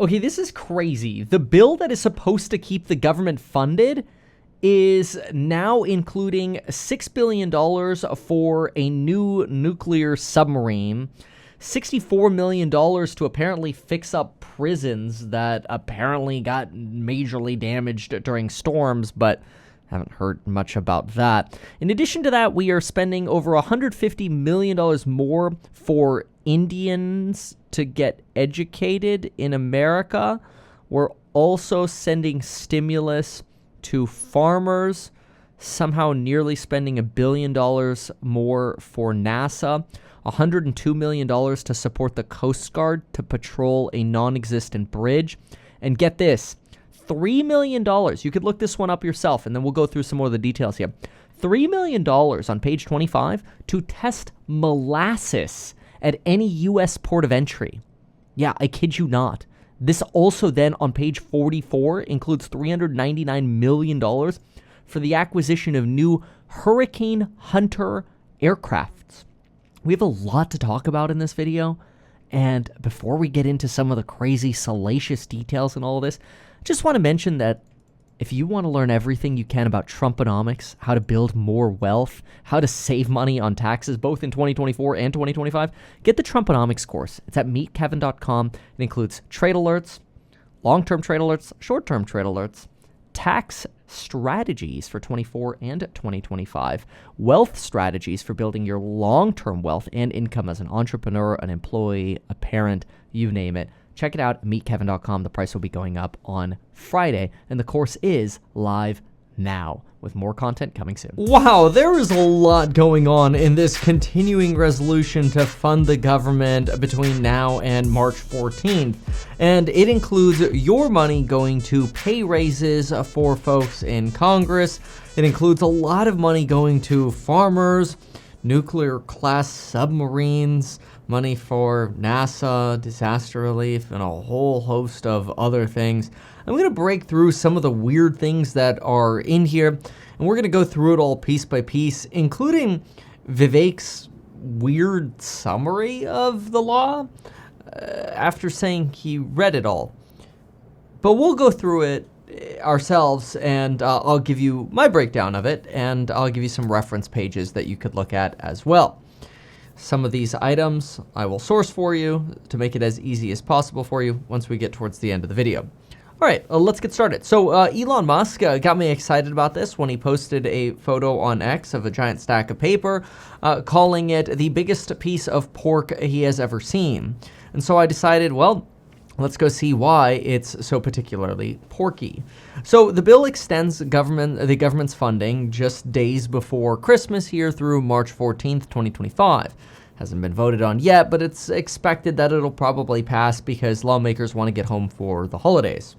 Okay, this is crazy. The bill that is supposed to keep the government funded is now including $6 billion for a new nuclear submarine, $64 million to apparently fix up prisons that apparently got majorly damaged during storms, but haven't heard much about that. In addition to that, we are spending over $150 million more for Indians to get educated in America. We're also sending stimulus to farmers, somehow nearly spending $1 billion more for NASA, $102 million to support the Coast Guard to patrol a non-existent bridge, and get this, $3 million. You could look this one up yourself, and then we'll go through some more of the details here. $3 million on page 25 to test molasses at any U.S. port of entry. Yeah, I kid you not. This also then on page 44 includes $399 million for the acquisition of new Hurricane Hunter aircrafts. We have a lot to talk about in this video, and before we get into some of the crazy, salacious details and all of this, I just want to mention that if you want to learn everything you can about Trumponomics, how to build more wealth, how to save money on taxes, both in 2024 and 2025, get the Trumponomics course. It's at meetkevin.com. It includes trade alerts, long-term trade alerts, short-term trade alerts, tax strategies for 24 and 2025, wealth strategies for building your long-term wealth and income as an entrepreneur, an employee, a parent, you name it. Check it out at meetkevin.com. The price will be going up on Friday, and the course is live now with more content coming soon. Wow, there is a lot going on in this continuing resolution to fund the government between now and March 14th. And it includes your money going to pay raises for folks in Congress. It includes a lot of money going to farmers, nuclear class submarines, money for NASA, disaster relief, and a whole host of other things. I'm going to break through some of the weird things that are in here, and we're going to go through it all piece by piece, including Vivek's weird summary of the law after saying he read it all. But we'll go through it ourselves, and I'll give you my breakdown of it, and I'll give you some reference pages that you could look at as well. Some of these items I will source for you to make it as easy as possible for you once we get towards the end of the video. All right, let's get started. So Elon Musk got me excited about this when he posted a photo on X of a giant stack of paper, calling it the biggest piece of pork he has ever seen. And so I decided, well, let's go see why it's so particularly porky. So the bill extends the government's funding just days before Christmas here through March 14th, 2025. Hasn't been voted on yet, but it's expected that it'll probably pass because lawmakers want to get home for the holidays.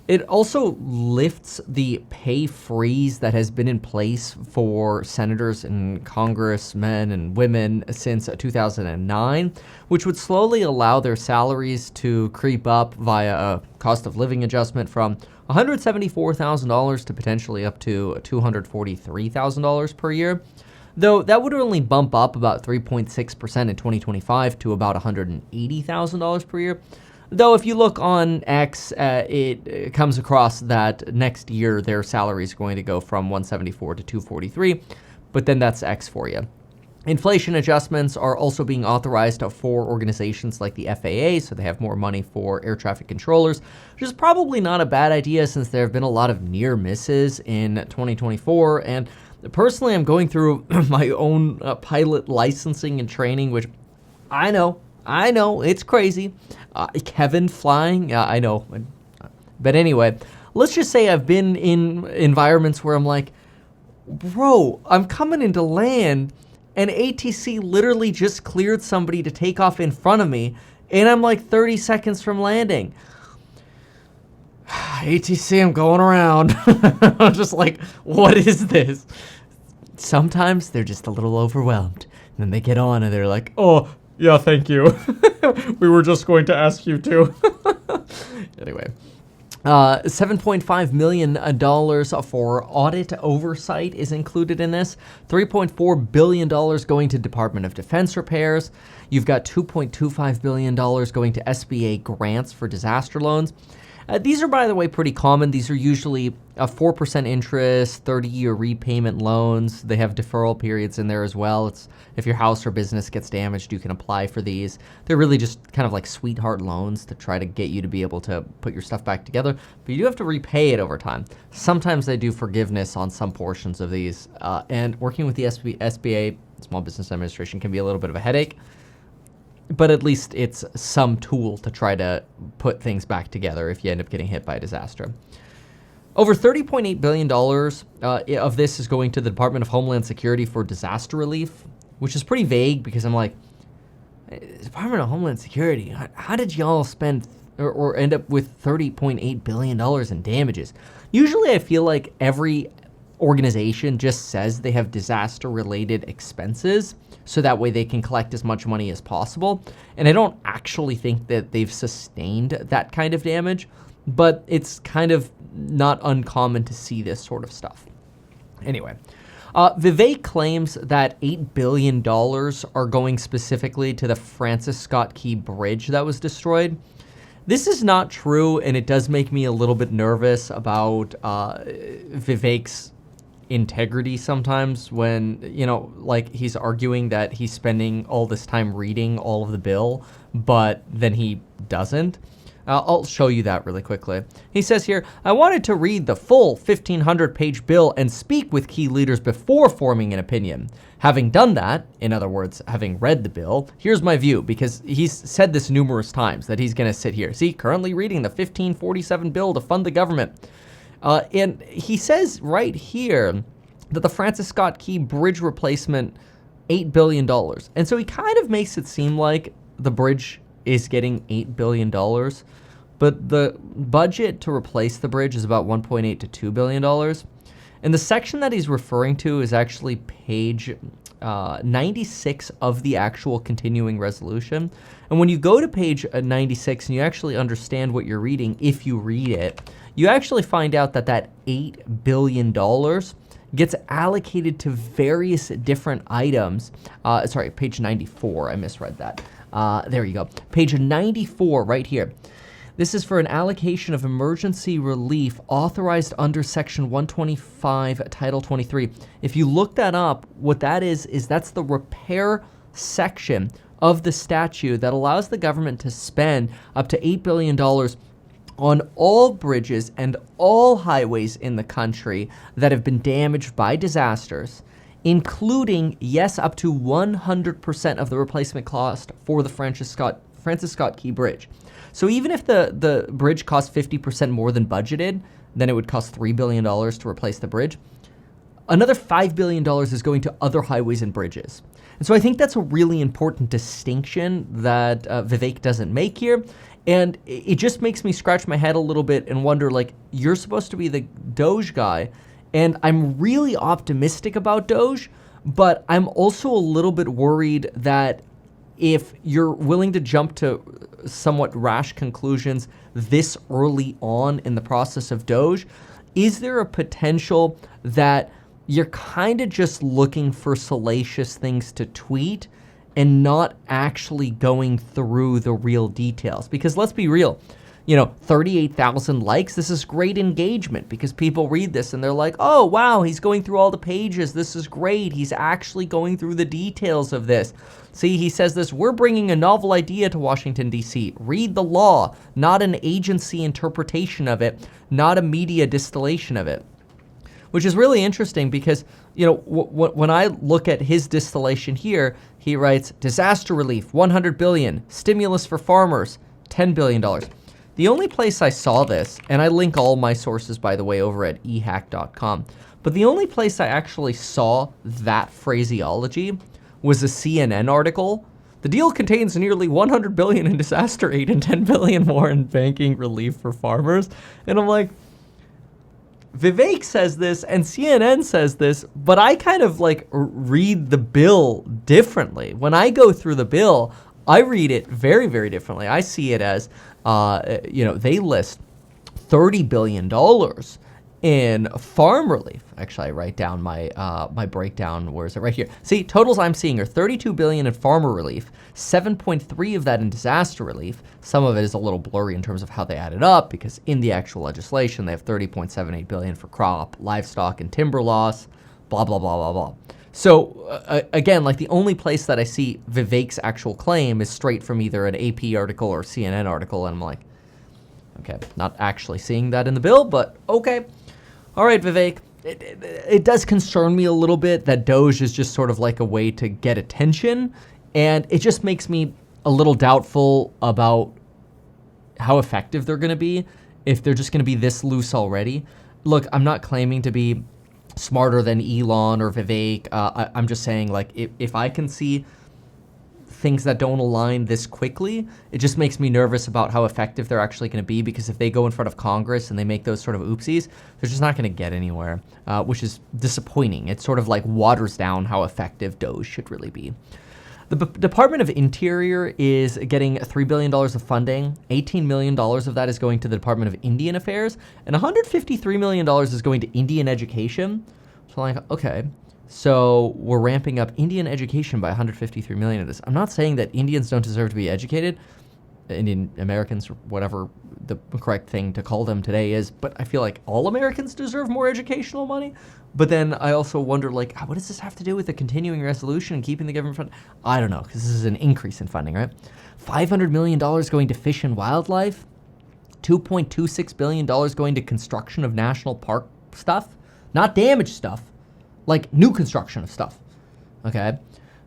It also lifts the pay freeze that has been in place for senators and congressmen and women since 2009, which would slowly allow their salaries to creep up via a cost of living adjustment from $174,000 to potentially up to $243,000 per year. Though that would only bump up about 3.6% in 2025 to about $180,000 per year. Though if you look on X, it comes across that next year their salary is going to go from $174 to $243, but then that's X for you. Inflation adjustments are also being authorized for organizations like the FAA, so they have more money for air traffic controllers, which is probably not a bad idea since there have been a lot of near misses in 2024. And personally, I'm going through my own pilot licensing and training, which I know, it's crazy. Kevin flying, I know. But anyway, let's just say I've been in environments where I'm like, bro, I'm coming into land, and ATC literally just cleared somebody to take off in front of me, and I'm like 30 seconds from landing. ATC, I'm going around. I'm just like, what is this? Sometimes they're just a little overwhelmed, and then they get on and they're like, oh, yeah, thank you. We were just going to ask you to. Anyway, $7.5 million for audit oversight is included in this. $3.4 billion going to Department of Defense repairs. You've got $2.25 billion going to SBA grants for disaster loans. These are, by the way, pretty common. These are usually 4% interest, 30-year repayment loans. They have deferral periods in there as well. It's if your house or business gets damaged, you can apply for these. They're really just kind of like sweetheart loans to try to get you to be able to put your stuff back together. But you do have to repay it over time. Sometimes they do forgiveness on some portions of these. And working with the SBA, Small Business Administration, can be a little bit of a headache. But at least it's some tool to try to put things back together if you end up getting hit by a disaster. Over $30.8 billion of this is going to the Department of Homeland Security for disaster relief, which is pretty vague because I'm like, Department of Homeland Security, how did y'all spend or end up with $30.8 billion in damages? Usually I feel like every organization just says they have disaster-related expenses, so that way they can collect as much money as possible. And I don't actually think that they've sustained that kind of damage, but it's kind of not uncommon to see this sort of stuff. Anyway, Vivek claims that $8 billion are going specifically to the Francis Scott Key Bridge that was destroyed. This is not true, and it does make me a little bit nervous about Vivek's integrity sometimes when, like he's arguing that he's spending all this time reading all of the bill, but then he doesn't. I'll show you that really quickly. He says here, I wanted to read the full 1,500-page bill and speak with key leaders before forming an opinion. Having done that, in other words, having read the bill, here's my view, because he's said this numerous times that he's going to sit here. See, currently reading the 1547 bill to fund the government. And he says right here that the Francis Scott Key Bridge replacement, $8 billion. And so he kind of makes it seem like the bridge is getting $8 billion, but the budget to replace the bridge is about $1.8 to $2 billion. And the section that he's referring to is actually page 96 of the actual continuing resolution. And when you go to page 96 and you actually understand what you're reading, if you read it, you actually find out that that $8 billion gets allocated to various different items. Sorry, page 94, I misread that. There you go. Page 94 right here. This is for an allocation of emergency relief authorized under Section 125, Title 23. If you look that up, what that is that's the repair section of the statute that allows the government to spend up to $8 billion on all bridges and all highways in the country that have been damaged by disasters, including, yes, up to 100% of the replacement cost for the Francis Scott Key Bridge. So even if the bridge costs 50% more than budgeted, then it would cost $3 billion to replace the bridge. Another $5 billion is going to other highways and bridges. And so I think that's a really important distinction that Vivek doesn't make here. And it just makes me scratch my head a little bit and wonder, like, you're supposed to be the Doge guy, and I'm really optimistic about Doge, but I'm also a little bit worried that if you're willing to jump to somewhat rash conclusions this early on in the process of Doge, is there a potential that you're kind of just looking for salacious things to tweet and not actually going through the real details? Because let's be real, 38,000 likes, this is great engagement because people read this and they're like, oh, wow, he's going through all the pages. This is great. He's actually going through the details of this. See, he says this, we're bringing a novel idea to Washington, D.C. Read the law, not an agency interpretation of it, not a media distillation of it. Which is really interesting because, when I look at his distillation here, he writes, disaster relief, $100 billion, stimulus for farmers, $10 billion. The only place I saw this, and I link all my sources, by the way, over at ehack.com, but the only place I actually saw that phraseology was a CNN article. The deal contains nearly $100 billion in disaster aid and $10 billion more in banking relief for farmers. And I'm like, Vivek says this and CNN says this, but I kind of read the bill differently. When I go through the bill, I read it very, very differently. I see it as, they list $30 billion in farm relief. Actually, I write down my my breakdown. Where is it? Right here. See, totals I'm seeing are $32 billion in farmer relief, 7.3 of that in disaster relief. Some of it is a little blurry in terms of how they add it up, because in the actual legislation, they have $30.78 billion for crop, livestock, and timber loss, blah, blah, blah, blah, blah. So again, like the only place that I see Vivek's actual claim is straight from either an AP article or CNN article, and I'm like, okay, not actually seeing that in the bill, but okay. All right, Vivek. It does concern me a little bit that Doge is just sort of like a way to get attention, and it just makes me a little doubtful about how effective they're going to be if they're just going to be this loose already. Look, I'm not claiming to be smarter than Elon or Vivek. I'm just saying, like, if I can see things that don't align this quickly, it just makes me nervous about how effective they're actually going to be, because if they go in front of Congress and they make those sort of oopsies, they're just not going to get anywhere, which is disappointing. It sort of like waters down how effective Doge should really be. The Department of Interior is getting $3 billion of funding. $18 million of that is going to the Department of Indian Affairs, and $153 million is going to Indian education. So like, okay, so we're ramping up Indian education by $153 million of this. I'm not saying that Indians don't deserve to be educated, Indian Americans, or whatever the correct thing to call them today is, but I feel like all Americans deserve more educational money. But then I also wonder, like, what does this have to do with the continuing resolution and keeping the government funded? I don't know, because this is an increase in funding, right? $500 million going to fish and wildlife, $2.26 billion going to construction of national park stuff, not damaged stuff, like new construction of stuff, okay?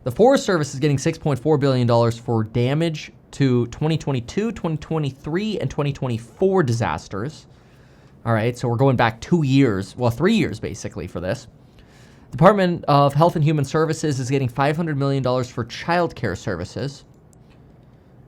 The Forest Service is getting $6.4 billion for damage to 2022, 2023, and 2024 disasters. All right, so we're going back 2 years, well, 3 years basically for this. Department of Health and Human Services is getting $500 million for childcare services.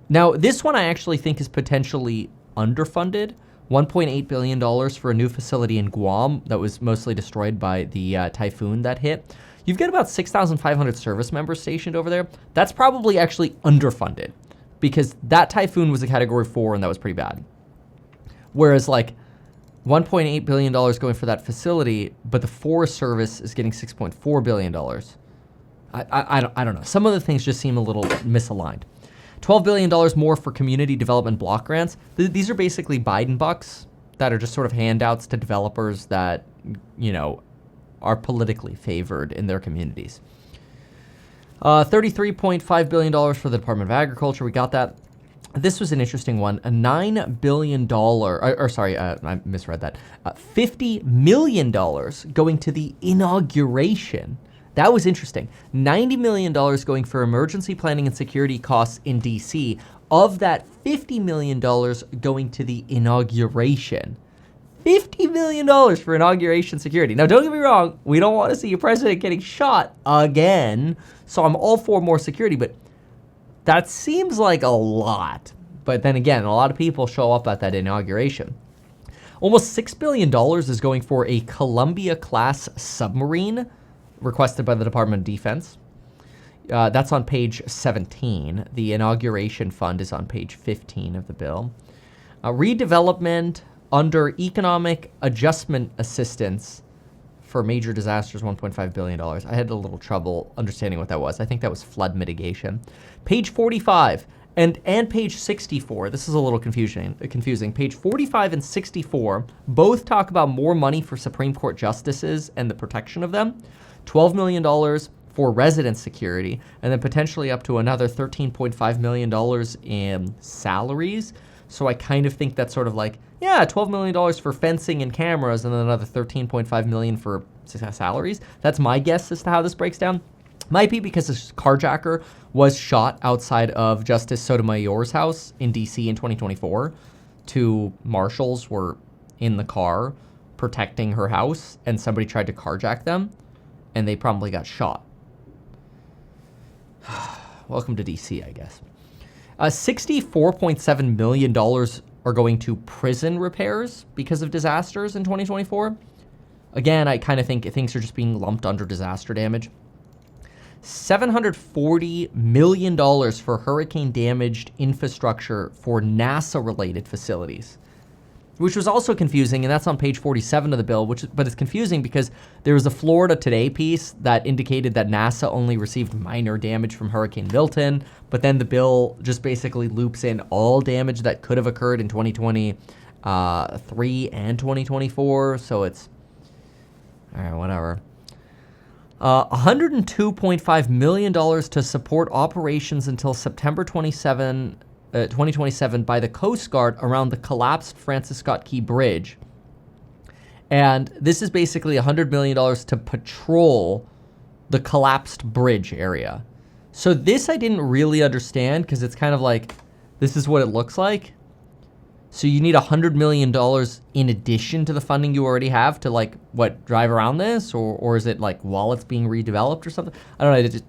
Now, this one I actually think is potentially underfunded. $1.8 billion for a new facility in Guam that was mostly destroyed by the typhoon that hit. You've got about 6,500 service members stationed over there. That's probably actually underfunded, because that typhoon was a Category 4 and that was pretty bad. Whereas like $1.8 billion going for that facility, but the Forest Service is getting $6.4 billion. I don't know. Some of the things just seem a little misaligned. $12 billion more for community development block grants. These are basically Biden bucks that are just sort of handouts to developers that, you know, are politically favored in their communities. $33.5 billion for the Department of Agriculture. We got that. This was an interesting one. A $9 billion, I misread that. $50 million going to the inauguration. That was interesting. $90 million going for emergency planning and security costs in D.C. Of that, $50 million going to the inauguration. $50 million for inauguration security. Now, don't get me wrong. We don't want to see a president getting shot again. So I'm all for more security, but that seems like a lot. But then again, a lot of people show up at that inauguration. Almost $6 billion is going for a Columbia-class submarine requested by the Department of Defense. That's on page 17. The inauguration fund is on page 15 of the bill. Redevelopment under economic adjustment assistance for major disasters, $1.5 billion. I had a little trouble understanding what that was. I think that was flood mitigation. Page 45 and page 64. This is a little confusing. Page 45 and 64 both talk about more money for Supreme Court justices and the protection of them. $12 million for resident security, and then potentially up to another $13.5 million in salaries. So I kind of think that's sort of like, yeah, $12 million for fencing and cameras, and then another $13.5 million for salaries. That's my guess as to how this breaks down. Might be because this carjacker was shot outside of Justice Sotomayor's house in D.C. in 2024. Two marshals were in the car protecting her house, and somebody tried to carjack them, and they probably got shot. Welcome to D.C., I guess. $64.7 million are going to prison repairs because of disasters in 2024. Again, I kind of think things are just being lumped under disaster damage. $740 million for hurricane-damaged infrastructure for NASA-related facilities. which was also confusing, and that's on page 47 of the bill, but it's confusing because there was a Florida Today piece that indicated that NASA only received minor damage from Hurricane Milton, but then the bill just basically loops in all damage that could have occurred in 2023 and 2024, so it's, all right, whatever. $102.5 million to support operations until September 2027 by the Coast Guard around the collapsed Francis Scott Key Bridge. And this is basically $100 million to patrol the collapsed bridge area. So this I didn't really understand because it's kind of like, this is what it looks like. So you need $100 million in addition to the funding you already have to like, what, drive around this? Or is it like while it's being redeveloped or something? I don't know.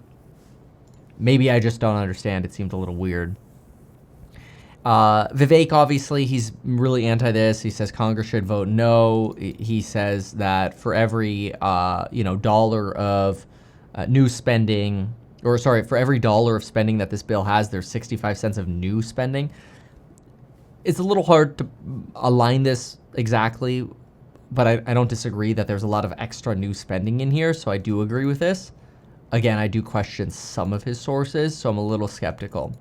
Maybe I just don't understand. It seemed a little weird. Vivek, obviously, he's really anti this. He says Congress should vote no. He says that for every, dollar of new spending, for every dollar of spending that this bill has, there's 65 cents of new spending. It's a little hard to align this exactly, but I don't disagree that there's a lot of extra new spending in here, so I do agree with this. Again, I do question some of his sources, so I'm a little skeptical.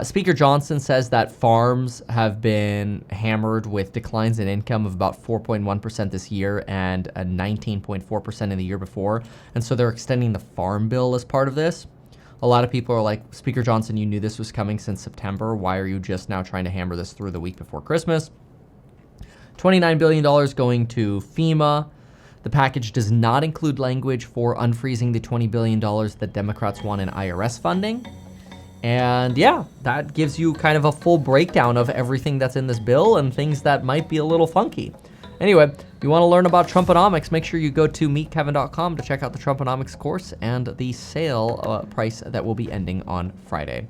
Speaker Johnson says that farms have been hammered with declines in income of about 4.1% this year and 19.4% in the year before, and so they're extending the farm bill as part of this. A lot of people are like, Speaker Johnson, you knew this was coming since September. Why are you just now trying to hammer this through the week before Christmas? $29 billion going to FEMA. The package does not include language for unfreezing the $20 billion that Democrats want in IRS funding. And yeah, that gives you kind of a full breakdown of everything that's in this bill and things that might be a little funky. Anyway, if you want to learn about Trumponomics, make sure you go to meetkevin.com to check out the Trumponomics course and the sale price that will be ending on Friday.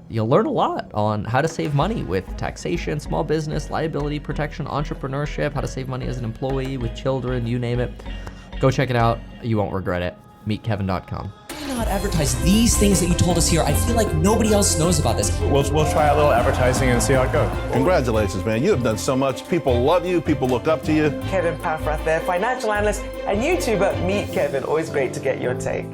You'll learn a lot on how to save money with taxation, small business, liability protection, entrepreneurship, how to save money as an employee with children, you name it. Go check it out. You won't regret it. meetkevin.com. Not advertise these things that you told us here. I feel like nobody else knows about this. We'll try a little advertising and see how it goes. Congratulations, man. You have done so much. People love you. People look up to you. Kevin Paffrath there, financial analyst and YouTuber. Meet Kevin. Always great to get your take.